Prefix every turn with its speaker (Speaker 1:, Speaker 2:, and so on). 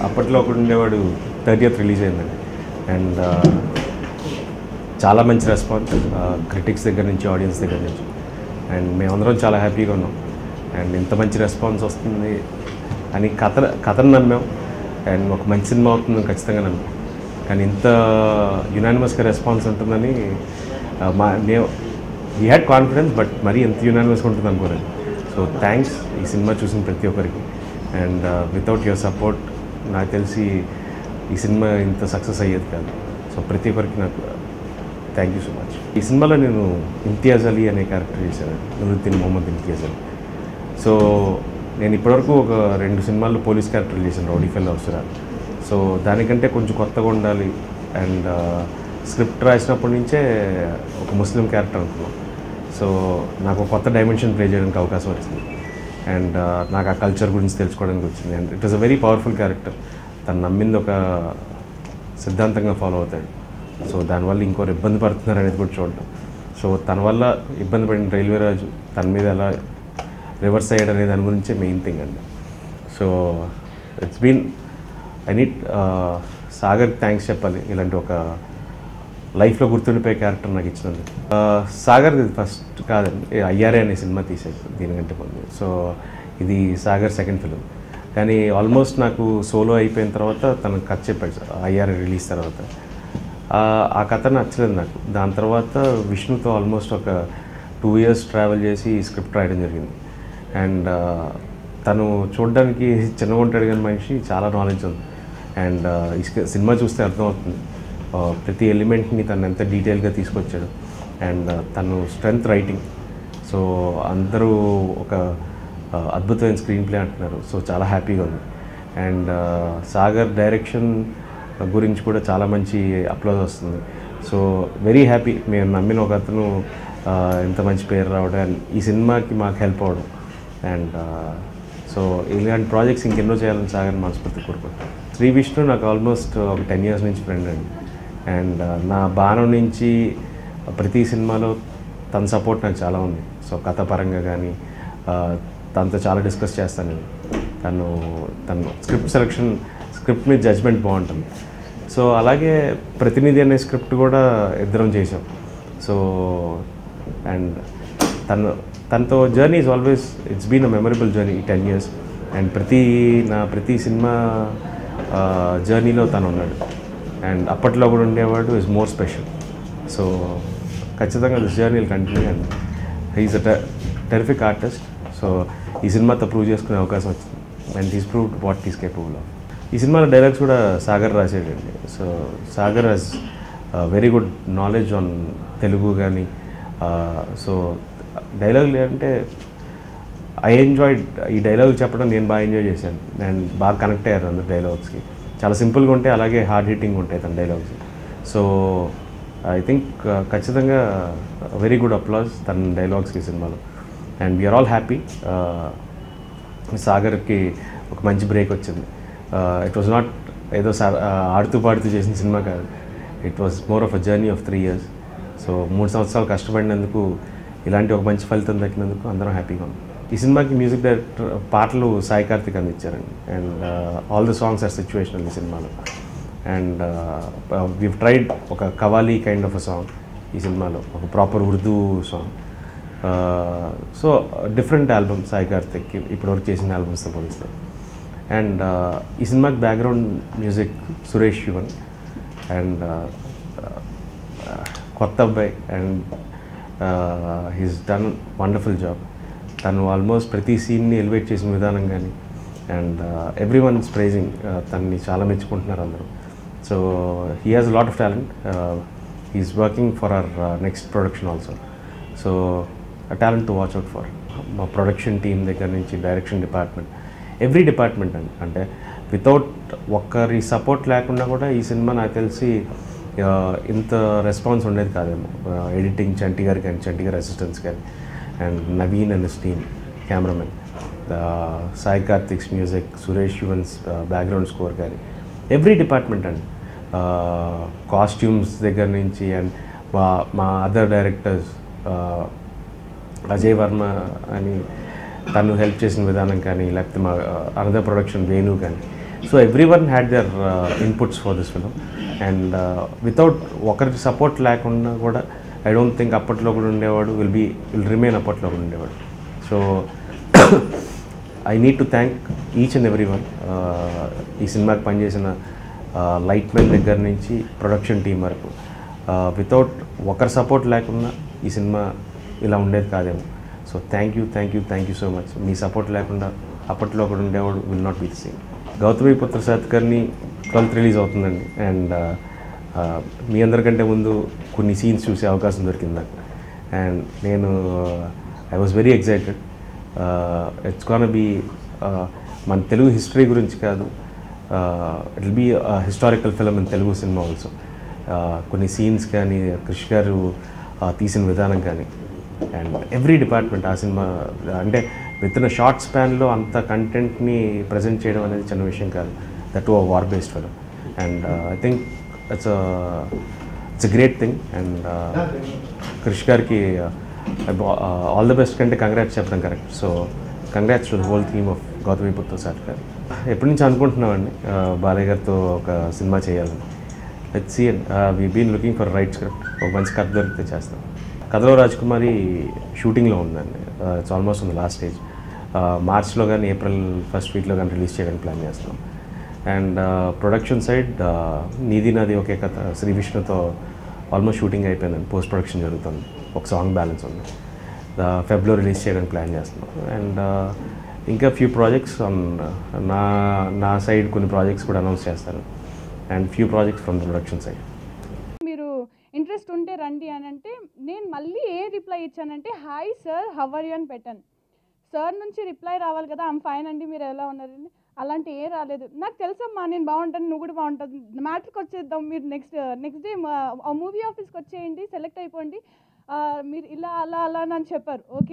Speaker 1: అప్పట్లో ఒకడు ఉండేవాడు 30th రిలీజ్ అయిందండి. అండ్ చాలా మంచి రెస్పాన్స్ క్రిటిక్స్ దగ్గర నుంచి, ఆడియన్స్ దగ్గర నుంచి. అండ్ మేమందరం చాలా హ్యాపీగా ఉన్నాం. అండ్ ఇంత మంచి రెస్పాన్స్ వస్తుంది అని కథను నమ్మాం. అండ్ ఒక మంచి సినిమా అవుతుందని ఖచ్చితంగా నమ్మాం. కానీ ఇంత యునానిమస్గా రెస్పాన్స్ ఉంటుందని వీ హ్యాడ్ కాన్ఫిడెన్స్, బట్ మరీ ఎంత యునానిమస్గా ఉంటుంది అనుకోలేదు. సో థ్యాంక్స్ ఈ సినిమా చూసిన ప్రతి ఒక్కరికి. అండ్ వితౌట్ యువర్ సపోర్ట్ నాకు తెలిసి ఈ సినిమా ఇంత సక్సెస్ అయ్యేది కాదు. సో ప్రతి ఒక్కరికి నాకు థ్యాంక్ యూ సో మచ్. ఈ సినిమాలో నేను ఇమ్తియాజ్ అలీ అనే క్యారెక్టర్ చేశాను, నురుద్దీన్ మొహమ్మద్ ఇమ్తియాజ్ అలీ. సో నేను ఇప్పటివరకు ఒక 2 సినిమాల్లో పోలీస్ క్యారెక్టర్లు చేశాను, రౌడీ ఫెల్లో అవసరాలు. సో దానికంటే కొంచెం కొత్తగా ఉండాలి. అండ్ స్క్రిప్ట్ రాసినప్పటి నుంచే ఒక ముస్లిం క్యారెక్టర్ అనుకున్నాను. సో నాకు కొత్త డైమెన్షన్ ప్లే చేయడానికి అవకాశం వచ్చింది. అండ్ నాకు ఆ కల్చర్ గురించి తెలుసుకోవడానికి వచ్చింది. And it was a very powerful character. తను నమ్మింది ఒక సిద్ధాంతంగా ఫాలో అవుతాడు. సో దానివల్ల ఇంకోరు ఇబ్బంది పడుతున్నారు అనేది కూడా చూడటం. సో తన వల్ల ఇబ్బంది పడిన రైల్వే రాజు తన మీద ఎలా రివర్స్ అయ్యాడు అనే దాని గురించే మెయిన్ థింగ్ అండి. So it's been I need సాగర్కి థ్యాంక్స్ చెప్పాలి. ఇలాంటి ఒక లైఫ్లో గుర్తుండిపోయే క్యారెక్టర్ నాకు ఇచ్చినందుకు. సాగర్ ఫస్ట్ కాదండి, అయ్యారే అనే సినిమా తీసేది దీనికంటే ముందు. సో ఇది సాగర్ సెకండ్ ఫిలిం. కానీ ఆల్మోస్ట్ నాకు సోలో అయిపోయిన తర్వాత తనకు కథ చెప్పాడు సార్, అయ్యారే రిలీజ్ తర్వాత. ఆ కథ నచ్చలేదు నాకు. దాని తర్వాత విష్ణుతో ఆల్మోస్ట్ ఒక 2 years ట్రావెల్ చేసి స్క్రిప్ట్ రాయడం జరిగింది. అండ్ తను చూడడానికి చిన్నగా ఉంటాడు కానీ మనిషి చాలా నాలెడ్జ్ ఉంది. అండ్ ఈ సినిమా చూస్తే అర్థమవుతుంది ప్రతి ఎలిమెంట్ని తను ఎంత డీటెయిల్గా తీసుకొచ్చాడు. అండ్ తను స్ట్రెంగ్త్ రైటింగ్. సో అందరూ ఒక అద్భుతమైన స్క్రీన్ ప్లే అంటున్నారు. సో చాలా హ్యాపీగా ఉంది. అండ్ సాగర్ డైరెక్షన్ గురించి కూడా చాలా మంచి అప్లోజ్ వస్తుంది. So very happy. మేము నమ్మిన ఒక అతను ఇంత మంచి పేరు రావడం, అండ్ ఈ సినిమాకి మాకు హెల్ప్ అవ్వడం. అండ్ సో ఇలాంటి ప్రాజెక్ట్స్ ఇంకెన్నో చేయాలని సాగర్ మనస్ఫూర్తి కోరుకుంటాను. శ్రీ విష్ణు నాకు ఆల్మోస్ట్ ఒక 10 years నుంచి ఫ్రెండ్ అండి. అండ్ నా బాణం నుంచి ప్రతి సినిమాలో తన సపోర్ట్ నాకు చాలా ఉంది. సో కథ పరంగా కానీ తనతో చాలా డిస్కస్ చేస్తాను నేను. తను స్క్రిప్ట్ సెలెక్షన్, స్క్రిప్ట్ మీద జడ్జ్మెంట్ బాగుంటుంది. సో అలాగే ప్రతినిధి అనే స్క్రిప్ట్ కూడా ఇద్దరం చేసాం. సో అండ్ తనతో journey is always it's been a memorable journey ఈ 10 years. అండ్ ప్రతి సినిమా జర్నీలో తను ఉన్నాడు. అండ్ అప్పట్లో కూడా ఉండేవాడు ఈజ్ మోర్ స్పెషల్. సో ఖచ్చితంగా this journey will continue. And he's a terrific artist. So ఈ సినిమాతో ప్రూవ్ చేసుకునే అవకాశం వచ్చింది. And he's proved what he's capable of. ఈ సినిమాలో డైలాగ్స్ కూడా సాగర్ రాసాడండి. So Sagar has very good knowledge on Telugu కానీ. సో డైలాగులు అంటే ఐ ఎంజాయ్డ్. ఈ డైలాగులు చెప్పడం నేను బాగా ఎంజాయ్ చేశాను. అండ్ బాగా కనెక్ట్ అయ్యారు అందరు డైలాగ్స్కి. చాలా సింపుల్గా ఉంటాయి, అలాగే హార్డ్ హిట్టింగ్ ఉంటాయి తన డైలాగ్స్. సో ఐ థింక్ ఖచ్చితంగా వెరీ గుడ్ అప్లాజ్ తన డైలాగ్స్కి సినిమాలో. And we're all happy. సాగర్కి ఒక మంచి బ్రేక్ వచ్చింది. ఇట్ వాజ్ నాట్ ఏదో ఆడుతూ పాడుతూ చేసిన సినిమా కాదు. It was more of a journey of 3 years. So 3 సంవత్సరాలు కష్టపడినందుకు ఇలాంటి ఒక మంచి ఫలితం దక్కినందుకు అందరం హ్యాపీగా ఉన్నాం. ఈ సినిమాకి మ్యూజిక్ డైరెక్టర్ పాటలు సాయి కార్తిక్ అందించారండి. And all the songs are situational ఈ సినిమాలో. అండ్ వీవ్ ట్రైడ్ ఒక qawwali kind of a song ఈ సినిమాలో, ఒక proper Urdu song. So different album Sai కార్తిక్కి ఇప్పటివరకు చేసిన ఆల్బమ్స్తో పోలిస్తే. అండ్ ఈ సినిమాకి background music Suresh Sivan. And కొత్త అబ్బాయి. And he's done wonderful job. తను ఆల్మోస్ట్ ప్రతి సీన్ని ఎలివేట్ చేసిన విధానం కానీ. And every one is praising. తనని చాలా మెచ్చుకుంటున్నారు అందరూ. So he has lot of talent. He is working for our next production also. So a talent to watch out for. మా ప్రొడక్షన్ టీమ్ దగ్గర నుంచి డైరెక్షన్ డిపార్ట్మెంట్, ఎవ్రీ డిపార్ట్మెంట్ అంటే without ఒక్కరి support లేకుండా కూడా ఈ సినిమా నాకు తెలిసి ఇంత రెస్పాన్స్ ఉండేది కాదేమో. ఎడిటింగ్ చంటి గారు కానీ, చంటి గారి అసిస్టెంట్స్ కానీ, and Naveen and team, cameraman, Sai Karthik's music, Suresh Sivan's background score కానీ, ఎవ్రీ డిపార్ట్మెంట్ అండి. కాస్ట్యూమ్స్ దగ్గర నుంచి. అండ్ మా అదర్ డైరెక్టర్స్ అజయ్ వర్మ అని తను హెల్ప్ చేసిన విధానం కానీ, లేకపోతే మా అనదర్ ప్రొడక్షన్ వేణు కానీ, so every one had there inputs for this film and without ఒకరి సపోర్ట్ లేకుండా కూడా ఐ డోంట్ థింక్ అప్పట్లో కూడా ఉండేవాడు విల్ రిమైన్ అప్పట్లో కూడా ఉండేవాడు. So I need to thank each and every one. ఈ సినిమాకి పనిచేసిన లైట్ మెన్ దగ్గర నుంచి ప్రొడక్షన్ టీం వరకు వితౌట్ ఒకరి సపోర్ట్ లేకుండా ఈ సినిమా ఇలా ఉండేది కాదేమో. So thank you so much. మీ సపోర్ట్ లేకుండా అప్పట్లో కూడా ఉండేవాడు will not be the same. Gautamiputra Satakarni 12th release అవుతుందండి. అండ్ మీ అందరికంటే ముందు కొన్ని సీన్స్ చూసే అవకాశం దొరికింది నాకు. అండ్ నేను I was very excited. It's gonna be మన తెలుగు హిస్టరీ గురించి కాదు, it will be historical film in Telugu cinema also. కొన్ని సీన్స్ కానీ క్రిష్ గారు తీసిన విధానం కానీ అండ్ ఎవ్రీ డిపార్ట్మెంట్ ఆ సినిమా అంటే విత్ ఇన్ షార్ట్ స్పాన్లో అంత కంటెంట్ని ప్రజెంట్ చేయడం అనేది చిన్న విషయం కాదు, that to war based film. And I think it's a great thing. And Krish గారికి ఆల్ ద బెస్ట్ కంటే కంగ్రాట్స్ చెప్పడం correct. So congrats to the whole team of Gautamiputra Satakarni. ఎప్పటి నుంచి అనుకుంటున్నామండి బాలయ్య గారితో ఒక సినిమా చేయాలని. Let's see. We been looking for right script. ఒక మంచి కథ దొరికితే చేస్తాం. కథలో రాజకుమారి షూటింగ్లో ఉందండి. ఇట్స్ ఆల్మోస్ట్ ఉంది లాస్ట్ స్టేజ్. మార్చ్లో కానీ ఏప్రిల్ ఫస్ట్ వీక్లో కానీ రిలీజ్ చేయడానికి ప్లాన్ చేస్తాం. అండ్ ప్రొడక్షన్ సైడ్ నీది నాది ఒకే కథ శ్రీ విష్ణుతో ఆల్మోస్ట్ షూటింగ్ అయిపోయిందండి. పోస్ట్ ప్రొడక్షన్ జరుగుతుంది. ఒక సాంగ్ బ్యాలెన్స్ ఉంది. ఫెబ్లో రిలీజ్ చేయడానికి ప్లాన్ చేస్తున్నాం. అండ్ ఇంకా ఫ్యూ ప్రాజెక్ట్స్ నా సైడ్ కొన్ని ప్రాజెక్ట్స్ కూడా అనౌన్స్ చేస్తాను. And few projects from the production side.
Speaker 2: మీరు ఇంట్రెస్ట్ ఉంటే రండి అని అంటే నేను మళ్ళీ ఏ రిప్లై ఇచ్చానంటే hi sir how are you అని పెట్టాను. సార్ నుంచి రిప్లై రావాలి కదా, ఐమ్ ఫైన్ అండి మీరు ఎలా ఉన్నారండి, అలాంటి ఏ రాలేదు. నాకు తెలుసమ్మా నేను బాగుంటాను, నువ్వు కూడా బాగుంటుంది, మ్యాటర్కి వచ్చేద్దాం. మీరు నెక్స్ట్ డే మూవీ ఆఫీస్కి వచ్చేయండి, సెలెక్ట్ అయిపోండి, మీరు ఇలా అలా అలా అని చెప్పారు. ఓకే